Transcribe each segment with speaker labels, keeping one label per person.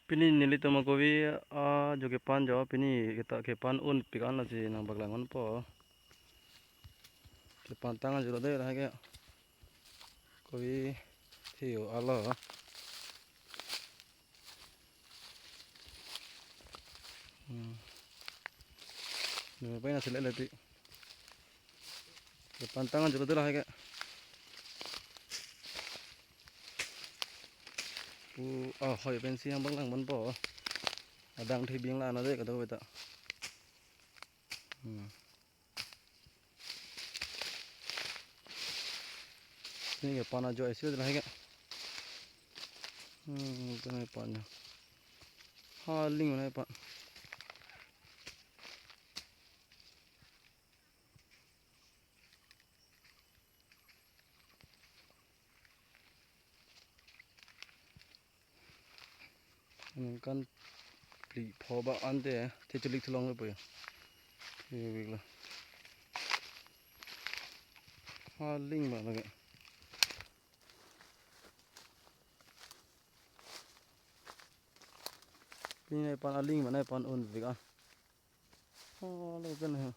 Speaker 1: Pini nili toma kowi jo ke pan jo pini kita ke pan un pikan la si nang baglangon po ke pan tangan jo de lah ke kowi hiu alo nang pa na sila leti ke pan tangan jo de lah ke hoi pensi yang baglangon po adang thi bing la na de ka do beta ini ke pan ajo esi de lah ke cái pan ha ling này pan kan pli pho ba ante te chulik thlong le pe thì là ha ling ba la ke pin này pan aling mà này pan un việc à lo cái này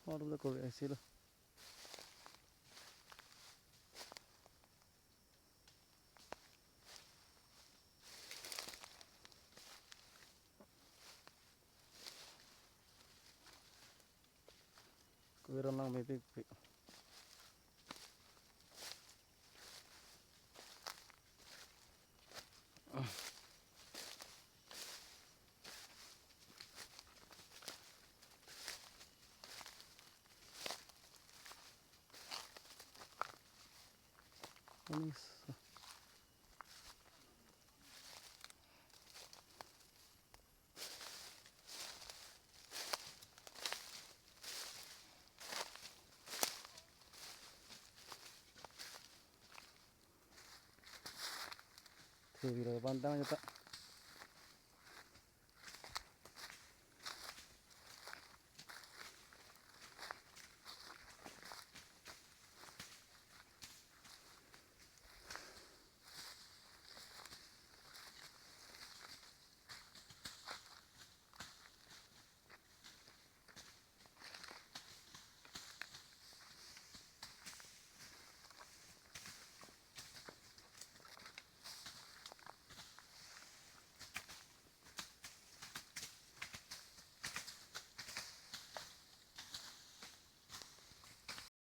Speaker 1: lo có vẻ xí lo cái rong lang mấy việc thì là ban tang cho ta